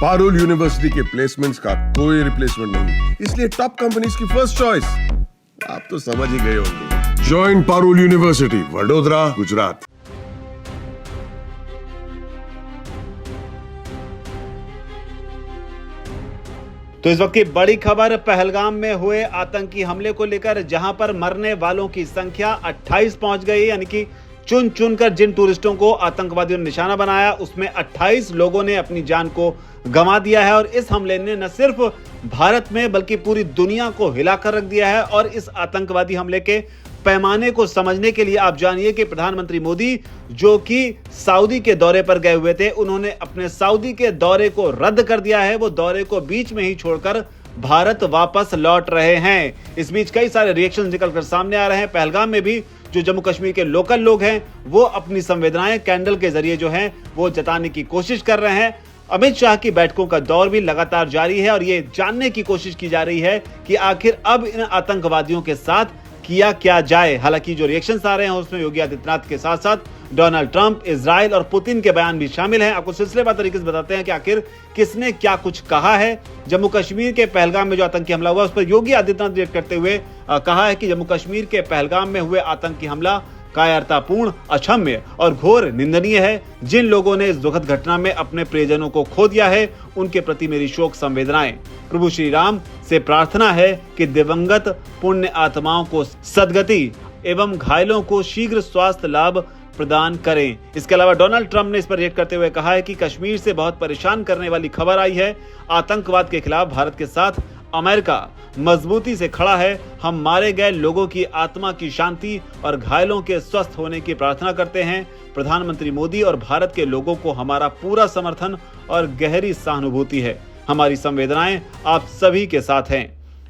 Parul university के placements का कोई रिप्लेसमेंट नहीं, इसलिए टॉप कंपनीज की फर्स्ट चॉइस। आप तो समझ ही गए होंगे। Join Parul university, Vadodara, Gujarat. तो इस वक्त की बड़ी खबर पहलगाम में हुए आतंकी हमले को लेकर, जहां पर मरने वालों की संख्या 28 पहुंच गई। यानी कि चुन चुनकर जिन टूरिस्टों को आतंकवादियों ने निशाना बनाया, उसमें 28 लोगों ने अपनी जान को गंवा दिया है। और इस हमले ने न सिर्फ भारत में बल्कि पूरी दुनिया को हिलाकर रख दिया है। और इस आतंकवादी हमले के पैमाने को समझने के लिए आप जानिए कि प्रधानमंत्री मोदी, जो कि सऊदी के दौरे पर गए हुए थे, उन्होंने अपने सऊदी के दौरे को रद्द कर दिया है। वो दौरे को बीच में ही छोड़कर भारत वापस लौट रहे हैं। इस बीच कई सारे रिएक्शन निकलकर सामने आ रहे हैं। पहलगाम में भी जो जम्मू कश्मीर के लोकल लोग हैं, वो अपनी संवेदनाएं कैंडल के जरिए जो हैं वो जताने की कोशिश कर रहे हैं। अमित शाह की बैठकों का दौर भी लगातार जारी है और ये जानने की कोशिश की जा रही है कि आखिर अब इन आतंकवादियों के साथ किया क्या जाए। हालांकि जो रिएक्शंस आ रहे हैं उसमें योगी आदित्यनाथ के साथ साथ डोनाल्ड ट्रंप, इजराइल और पुतिन के बयान भी शामिल हैं। आपको सिलसिलेवार तरीके से बताते हैं कि आखिर किसने क्या कुछ कहा है। जम्मू कश्मीर के पहलगाम में जो आतंकी हमला हुआ, उस पर योगी आदित्यनाथ रिएक्ट करते हुए कहा है कि जम्मू कश्मीर के पहलगाम में हुए आतंकी हमला कायरतापूर्ण, अक्षम्य और घोर निंदनीय है। जिन लोगों ने इस दुखद घटना में अपने प्रियजनों को खो दिया है, उनके प्रति मेरी शोक संवेदनाएं। प्रभु श्री राम से प्रार्थना है कि दिवंगत पुण्य आत्माओं को सद्गति एवं घायलों को शीघ्र स्वास्थ्य लाभ प्रदान करें। इसके अलावा डोनाल्ड ट्रंप ने इस पर रिएक्ट करते हुए कहा है कि कश्मीर से बहुत परेशान करने वाली खबर आई है। आतंकवाद के खिलाफ भारत के साथ अमेरिका मजबूती से खड़ा है। हम मारे गए लोगों की आत्मा की शांति और घायलों के स्वस्थ होने की प्रार्थना करते हैं। प्रधानमंत्री मोदी और भारत के लोगों को हमारा पूरा समर्थन और गहरी सहानुभूति है। हमारी संवेदनाएं आप सभी के साथ हैं।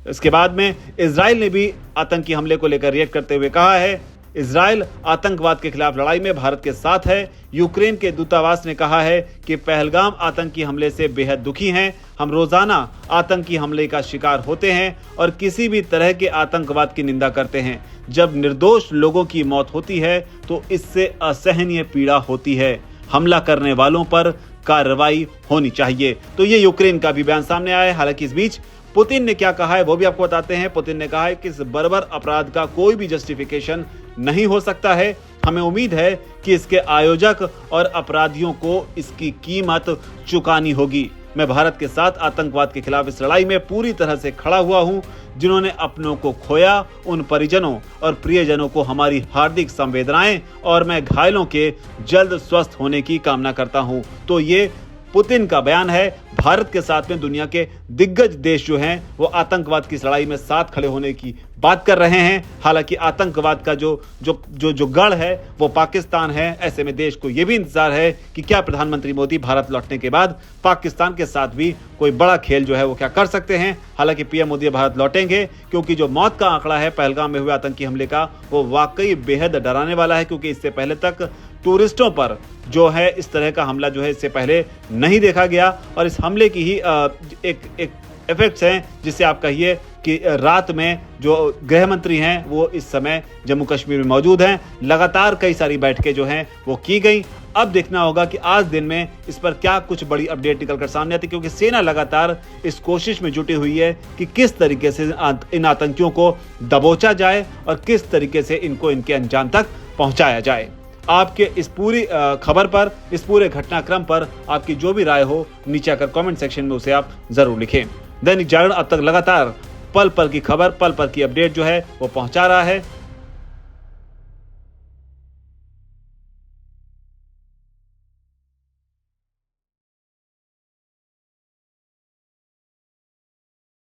इसके बाद में इजराइल ने भी आतंकी हमले को लेकर रिएक्ट करते हुए कहा है, इजराइल आतंकवाद के खिलाफ लड़ाई में भारत के साथ है। यूक्रेन के दूतावास ने कहा है कि पहलगाम आतंकी हमले से बेहद दुखी हैं। हम रोजाना आतंकी हमले का शिकार होते हैं और किसी भी तरह के आतंकवाद की निंदा करते हैं। जब निर्दोष लोगों की मौत होती है तो इससे असहनीय पीड़ा होती है। हमला करने वालों पर कार्रवाई होनी चाहिए। तो ये यूक्रेन का भी बयान सामने आया है। हालांकि इस बीच पुतिन ने क्या कहा है वो भी आपको बताते हैं। पुतिन ने कहा है कि इस बर्बर अपराध का कोई भी जस्टिफिकेशन नहीं हो सकता है। हमें उम्मीद है कि इसके आयोजक और अपराधियों को इसकी कीमत चुकानी होगी। मैं भारत के साथ आतंकवाद के खिलाफ इस लड़ाई में पूरी तरह से खड़ा हुआ हूं। जिन्होंने अपनों को खोया, उन परिजनों और प्रियजनों को हमारी हार्दिक संवेदनाएं और मैं घायलों के जल्द स्वस्थ होने की कामना करता हूं। तो ये पुतिन का बयान है। भारत के साथ में दुनिया के दिग्गज देश जो हैं वो आतंकवाद की लड़ाई में साथ खड़े होने की बात कर रहे हैं। हालांकि आतंकवाद का जो गढ़ है वो पाकिस्तान है। ऐसे में देश को ये भी इंतजार है कि क्या प्रधानमंत्री मोदी भारत लौटने के बाद पाकिस्तान के साथ भी कोई बड़ा खेल जो है वो क्या कर सकते हैं। हालांकि पीएम मोदी भारत लौटेंगे, क्योंकि जो मौत का आंकड़ा है पहलगाम में हुए आतंकी हमले का, वो वाकई बेहद डराने वाला है। क्योंकि इससे पहले तक टूरिस्टों पर जो है इस तरह का हमला जो है इससे पहले नहीं देखा गया। और इस हमले की ही एक इफेक्ट्स हैं, जिससे आप कहिए कि रात में जो गृह मंत्री हैं वो इस समय जम्मू कश्मीर में मौजूद हैं। लगातार कई सारी बैठकें जो हैं वो की गई। अब देखना होगा कि आज दिन में इस पर क्या कुछ बड़ी अपडेट निकलकर सामने आती है, क्योंकि सेना लगातार इस कोशिश में जुटी हुई है कि किस तरीके से इन आतंकियों को दबोचा जाए और किस तरीके से इनको इनके अंजाम तक पहुंचाया जाए। आपके इस पूरी खबर पर, इस पूरे घटनाक्रम पर आपकी जो भी राय हो, नीचे आकर कमेंट सेक्शन में उसे आप जरूर लिखें। दैनिक जागरण अब तक लगातार पल पल की खबर, पल पल की अपडेट जो है वो पहुंचा रहा है।